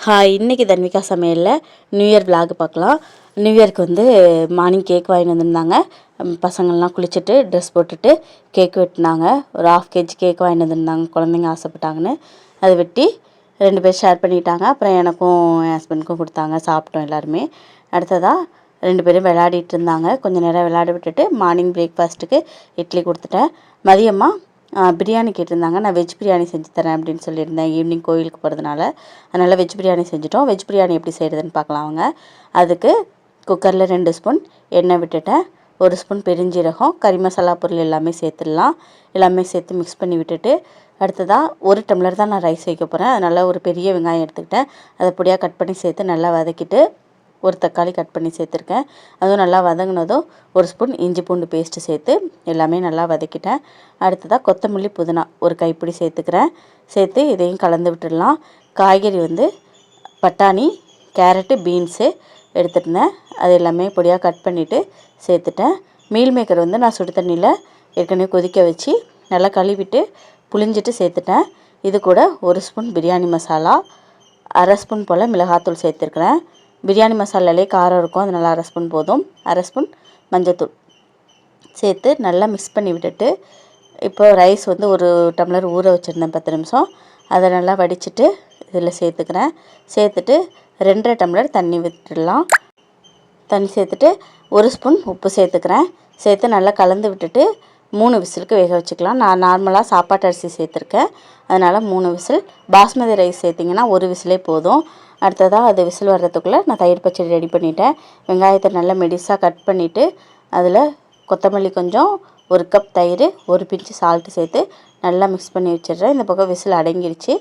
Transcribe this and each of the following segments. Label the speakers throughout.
Speaker 1: Hi, இன்றைக்கி தன்விகா சமையலில் new year vlog பார்க்கலாம். நியூ இயர்க்கு வந்து மார்னிங் கேக் வாங்கிட்டு வந்திருந்தாங்க. பசங்கள்லாம் குளிச்சுட்டு ட்ரெஸ் போட்டுட்டு கேக் வெட்டினாங்க. ஒரு 1/2 kg கேக் வாங்கிட்டு வந்திருந்தாங்க. குழந்தைங்க ஆசைப்பட்டாங்கன்னு அதை வெட்டி 2 பேர் ஷேர் பண்ணிட்டாங்க. அப்புறம் எனக்கும் என் ஹஸ்பண்டுக்கும் கொடுத்தாங்க. சாப்பிட்டோம் எல்லாருமே. அடுத்ததாக 2 பேரும் விளையாடிட்டு இருந்தாங்க. கொஞ்சம் நேரம் விளையாட விட்டுட்டு மார்னிங் பிரேக்ஃபாஸ்ட்டுக்கு இட்லி கொடுத்துட்டேன். மதியமாக பிரியாணி கேட்டிருந்தாங்க. நான் வெஜ் பிரியாணி செஞ்சு தரேன் அப்படின்னு சொல்லியிருந்தேன். ஈவினிங் கோயிலுக்கு போகிறதுனால அதனால் வெஜ் பிரியாணி செஞ்சுட்டோம். வெஜ் பிரியாணி எப்படி செய்கிறதுன்னு பார்க்கலாம் அவங்க. அதுக்கு குக்கரில் 2 ஸ்பூன் எண்ணெய் விட்டுட்டேன். 1 ஸ்பூன் பெருஞ்சீரகம், கறி மசாலா பொருள் எல்லாமே சேர்த்துடலாம். எல்லாமே சேர்த்து மிக்ஸ் பண்ணி விட்டுட்டு அடுத்ததாக 1 டம்ளர் தான் நான் ரைஸ் வைக்க போகிறேன். அதனால் ஒரு பெரிய வெங்காயம் எடுத்துக்கிட்டேன். அதை பொடியாக கட் பண்ணி சேர்த்து நல்லா வதக்கிட்டு ஒரு தக்காளி கட் பண்ணி சேர்த்துருக்கேன். அதுவும் நல்லா வதங்கினதும் 1 ஸ்பூன் இஞ்சி பூண்டு பேஸ்ட்டு சேர்த்து எல்லாமே நல்லா வதக்கிட்டேன். அடுத்ததாக கொத்தமல்லி புதினா ஒரு கைப்பிடி சேர்த்துக்கிறேன். சேர்த்து இதையும் கலந்து விட்டுடலாம். காய்கறி வந்து பட்டாணி, கேரட்டு, பீன்ஸு எடுத்துகிட்டேன். அது எல்லாமே பொடியாக கட் பண்ணிவிட்டு சேர்த்துட்டேன். மீல் மேக்கர் வந்து நான் சுடு தண்ணியில் ஏற்கனவே கொதிக்க வச்சு நல்லா கழுவிட்டு புளிஞ்சிட்டு சேர்த்துட்டேன். இது கூட 1 ஸ்பூன் பிரியாணி மசாலா, 1/2 ஸ்பூன் போல் மிளகாத்தூள் சேர்த்துருக்குறேன். பிரியாணி மசாலாலே காரம் இருக்கும், அதனால் 1/2 ஸ்பூன் போதும். 1/2 ஸ்பூன் மஞ்சத்தூள் சேர்த்து நல்லா மிக்ஸ் பண்ணி விட்டுட்டு இப்போ ரைஸ் வந்து 1 டம்ளர் ஊற வச்சுருந்தேன் 10 நிமிஷம். அதை நல்லா வடிச்சிட்டு இதில் சேர்த்துக்கிறேன். சேர்த்துட்டு 2.5 டம்ளர் தண்ணி விட்டுடலாம். தண்ணி சேர்த்துட்டு 1 ஸ்பூன் உப்பு சேர்த்துக்கிறேன். சேர்த்து நல்லா கலந்து விட்டுட்டு 3 விசிலுக்கு வேக வச்சுக்கலாம். நான் நார்மலாக சாப்பாட்டு அரிசி சேர்த்துருக்கேன், அதனால் 3 விசில். பாஸ்மதி ரைஸ் சேர்த்திங்கன்னா 1 விசிலே போதும். அடுத்ததாக அது விசில் வர்றதுக்குள்ளே நான் தயிர் பச்சடி ரெடி பண்ணிட்டேன். வெங்காயத்தை நல்லா மெடிஸாக கட் பண்ணிவிட்டு அதில் கொத்தமல்லி கொஞ்சம், 1 கப் தயிர், 1 பிஞ்சு சால்ட்டு சேர்த்து நல்லா மிக்ஸ் பண்ணி வச்சிடுறேன். இந்த பக்கம் விசில் அடங்கிடுச்சு.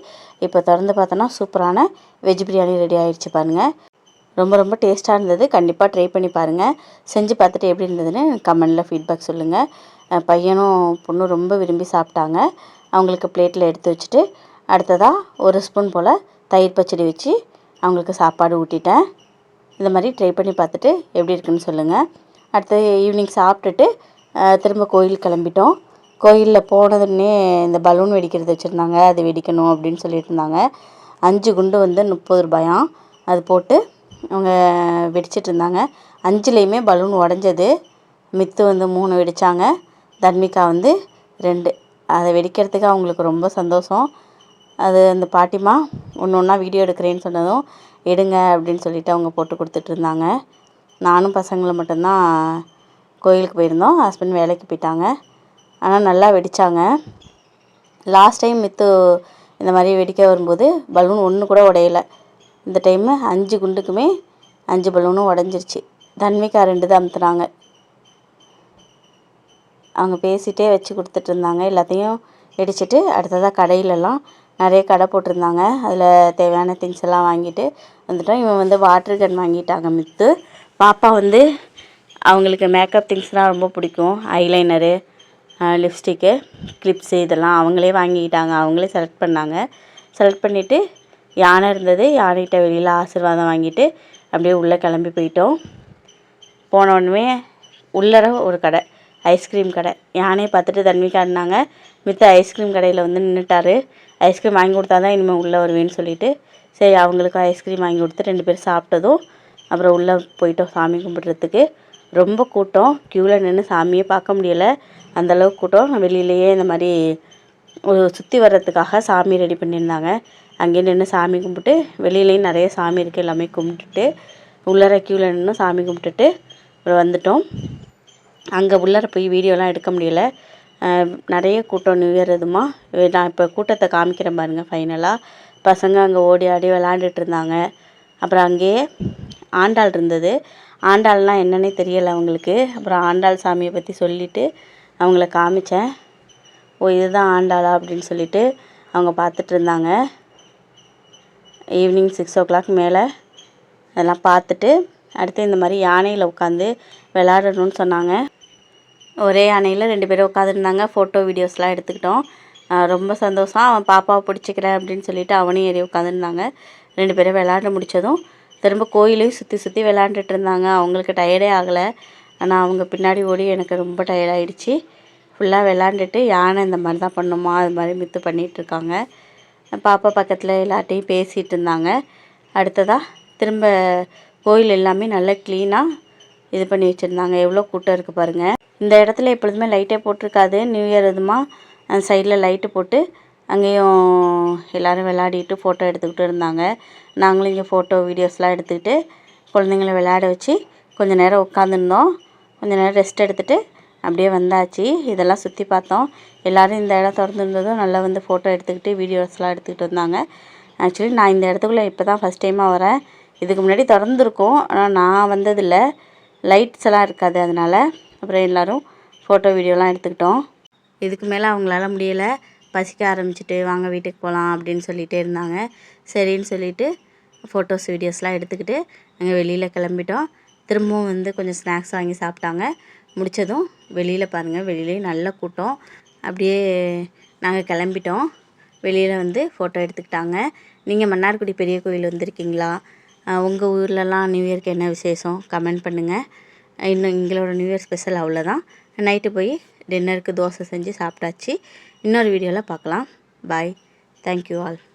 Speaker 1: இப்போ திறந்து பார்த்தோன்னா சூப்பரான வெஜ் பிரியாணி ரெடி ஆகிடுச்சு பாருங்கள். ரொம்ப ரொம்ப டேஸ்ட்டாக இருந்தது. கண்டிப்பாக ட்ரை பண்ணி பாருங்கள். செஞ்சு பார்த்துட்டு எப்படி இருந்ததுன்னு கமெண்டில் ஃபீட்பேக் சொல்லுங்கள். பையனும் பொண்ணும் ரொம்ப விரும்பி சாப்பிட்டாங்க. அவங்களுக்கு பிளேட்டில் எடுத்து வச்சுட்டு அடுத்ததாக 1 ஸ்பூன் போல் தயிர் பச்சடி வச்சு அவங்களுக்கு சாப்பாடு ஊட்டிட்டேன். இந்த மாதிரி ட்ரை பண்ணி பார்த்துட்டு எப்படி இருக்குன்னு சொல்லுங்கள். அடுத்து ஈவினிங் சாப்பிட்டுட்டு திரும்ப கோயில் கிளம்பிட்டோம். கோயிலில் போனதுன்னே இந்த பலூன் வெடிக்கிறது வச்சுருந்தாங்க. அது வெடிக்கணும் அப்படின்னு சொல்லிட்டு இருந்தாங்க. 5 குண்டு வந்து 30 ரூபாயாம். அது போட்டு அவங்க வெடிச்சிட்டு இருந்தாங்க. 5லேயுமே பலூன் உடஞ்சது. மித்து வந்து 3 வெடித்தாங்க. தன்விகா வந்து 2. அதை வெடிக்கிறதுக்கு அவங்களுக்கு ரொம்ப சந்தோஷம். அது அந்த பாட்டிமா ஒன்று ஒன்றா வீடியோ எடுக்கிறேன்னு சொன்னதும் எடுங்க அப்படின்னு சொல்லிவிட்டு அவங்க போட்டு கொடுத்துட்ருந்தாங்க. நானும் பசங்களை மட்டும்தான் கோயிலுக்கு போயிருந்தோம். ஹஸ்பண்ட் வேலைக்கு போயிட்டாங்க. ஆனால் நல்லா வெடித்தாங்க. லாஸ்ட் டைம் மித்து இந்த மாதிரி வெடிக்க வரும்போது பலூன் ஒன்று கூட உடையலை. இந்த டைமு 5 குண்டுக்குமே 5 பலூனும் உடஞ்சிருச்சு. தன்விகா 2 தான் அமுத்துனாங்க. அவங்க பேசிகிட்டே வச்சு கொடுத்துட்ருந்தாங்க. எல்லாத்தையும் வெடிச்சிட்டு அடுத்ததாக கடையிலலாம் நிறைய கடை போட்டிருந்தாங்க. அதில் தேவையான திங்ஸ் எல்லாம் வாங்கிட்டு வந்துட்டோம். இவன் வந்து வாட்டர் கன் வாங்கிட்டாங்க மித்து. பாப்பா வந்து அவங்களுக்கு மேக்கப் திங்ஸ்லாம் ரொம்ப பிடிக்கும். ஐலைனரு, லிப்ஸ்டிக்கு, கிளிப்ஸு இதெல்லாம் அவங்களே வாங்கிக்கிட்டாங்க. அவங்களே செலக்ட் பண்ணாங்க. செலக்ட் பண்ணிவிட்டு யானை இருந்தது. யானைகிட்ட வெளியில் ஆசீர்வாதம் வாங்கிட்டு அப்படியே உள்ளே கிளம்பி போயிட்டோம். போனோடனே உள்ளர ஒரு கடை, ஐஸ்கிரீம் கடை. யானையை பார்த்துட்டு தன்விகா இருந்தாங்க. மித்த ஐஸ்கிரீம் கடையில் வந்து நின்றுட்டார். ஐஸ்கிரீம் வாங்கி கொடுத்தா தான் இனிமேல் உள்ளே வருவேன்னு சொல்லிவிட்டு சரி அவங்களுக்கும் ஐஸ்கிரீம் வாங்கி கொடுத்து 2 பேர் சாப்பிட்டதும் அப்புறம் உள்ளே போயிட்டோம் சாமி கும்பிட்றதுக்கு. ரொம்ப கூட்டம். க்யூவில் நின்று சாமியே பார்க்க முடியலை, அந்தளவுக்கு கூட்டம். வெளியிலேயே இந்த மாதிரி ஒரு சுற்றி வர்றதுக்காக சாமி ரெடி பண்ணியிருந்தாங்க. அங்கேயே நின்று சாமி கும்பிட்டு வெளியிலேயும் நிறைய சாமி இருக்குது. எல்லாமே கும்பிட்டுட்டு உள்ளர க்யூவில் நின்று சாமி கும்பிட்டுட்டு அப்புறம் வந்துட்டோம். அங்கே உள்ளர போய் வீடியோலாம் எடுக்க முடியலை, நிறைய கூட்டம். நியூ இயர் இதுமா நான் இப்போ கூட்டத்தை காமிக்கிறேன் பாருங்கள். ஃபைனலாக பசங்க அங்கே ஓடி ஆடி விளாண்டுட்டு இருந்தாங்க. அப்புறம் அங்கேயே ஆண்டாள் இருந்தது. ஆண்டாள்னால் என்னன்னே தெரியலை அவங்களுக்கு. அப்புறம் ஆண்டாள் சாமியை பற்றி சொல்லிவிட்டு அவங்கள காமித்தேன். ஓ இதுதான் ஆண்டாளா அப்படின்னு சொல்லிவிட்டு அவங்க பார்த்துட்டு இருந்தாங்க. ஈவினிங் 6 o'clock மேலே அதெல்லாம் பார்த்துட்டு அடுத்து இந்த மாதிரி யானையில் உட்காந்து விளாடணும்னு சொன்னாங்க. ஒரே யானையில் 2 பேரும் உட்காந்துருந்தாங்க. ஃபோட்டோ வீடியோஸ்லாம் எடுத்துக்கிட்டோம். ரொம்ப சந்தோஷம். அவன் பாப்பாவை பிடிச்சிக்கிறேன் அப்படின்னு சொல்லிவிட்டு அவனையும் ஏறி உட்காந்துருந்தாங்க. 2 பேரும் விளாட முடித்ததும் திரும்ப கோயிலையும் சுற்றி சுற்றி விளாண்டுட்டு இருந்தாங்க. அவங்களுக்கு டயர்டே ஆகலை. ஆனால் அவங்க பின்னாடி ஓடி எனக்கு ரொம்ப டயர்டாகிடுச்சு. ஃபுல்லாக விளாண்டுட்டு யானை இந்த மாதிரி தான் பண்ணுமா அது மாதிரி மித்து பண்ணிகிட்ருக்காங்க. பாப்பா பக்கத்தில் எல்லாட்டையும் பேசிகிட்டு இருந்தாங்க. அடுத்ததாக திரும்ப கோயில் எல்லாமே நல்லா க்ளீனாக இது பண்ணி வச்சுருந்தாங்க. எவ்வளோ கூட்டம் இருக்குது பாருங்கள். இந்த இடத்துல எப்பொழுதுமே லைட்டே போட்டிருக்காது. நியூ இயர் இதுமா அந்த சைடில் லைட்டு போட்டு அங்கேயும் எல்லோரும் விளையாடிட்டு ஃபோட்டோ எடுத்துக்கிட்டு இருந்தாங்க. நாங்களும் இங்கே ஃபோட்டோ வீடியோஸ்லாம் எடுத்துக்கிட்டு குழந்தைங்கள விளையாட வச்சு கொஞ்சம் நேரம் உட்காந்துருந்தோம். கொஞ்சம் நேரம் ரெஸ்ட் எடுத்துகிட்டு அப்படியே வந்தாச்சு. இதெல்லாம் சுற்றி பார்த்தோம். எல்லோரும் இந்த இடம் திறந்துருந்ததும் நல்லா வந்து ஃபோட்டோ எடுத்துக்கிட்டு வீடியோஸ்லாம் எடுத்துக்கிட்டு இருந்தாங்க. ஆக்சுவலி நான் இந்த இடத்துக்குள்ளே இப்போ தான் ஃபஸ்ட் டைமாக வரேன். இதுக்கு முன்னாடி திறந்துருக்கோம், ஆனால் நான் வந்ததில்லை. லைட்ஸ் எல்லாம் இருக்காது, அதனால் அப்புறம் எல்லோரும் ஃபோட்டோ வீடியோலாம் எடுத்துக்கிட்டோம். இதுக்கு மேலே அவங்களால முடியலை, பசிக்க ஆரம்பிச்சிட்டு வாங்க வீட்டுக்கு போகலாம் அப்படின்னு சொல்லிகிட்டே இருந்தாங்க. சரின்னு சொல்லிவிட்டு ஃபோட்டோஸ் வீடியோஸ்லாம் எடுத்துக்கிட்டு நாங்கள் வெளியில் கிளம்பிட்டோம். திரும்பவும் வந்து கொஞ்சம் ஸ்நாக்ஸ் வாங்கி சாப்பிட்டாங்க. முடித்ததும் வெளியில் பாருங்கள், வெளியிலே நல்ல கூட்டம். அப்படியே நாங்கள் கிளம்பிட்டோம். வெளியில் வந்து ஃபோட்டோ எடுத்துக்கிட்டாங்க. நீங்கள் மன்னார்குடி பெரிய கோயில் வந்திருக்கீங்களா? உங்கள் ஊர்லலாம் நியூ இயர்க்கு என்ன விசேஷம்? கமெண்ட் பண்ணுங்கள். இன்னும் எங்களோட நியூ இயர் ஸ்பெஷல் அவ்வளோதான். நைட்டு போய் டின்னருக்கு தோசை செஞ்சு சாப்பிட்டாச்சு. இன்னொரு வீடியோவில் பார்க்கலாம். பாய். Thank you all.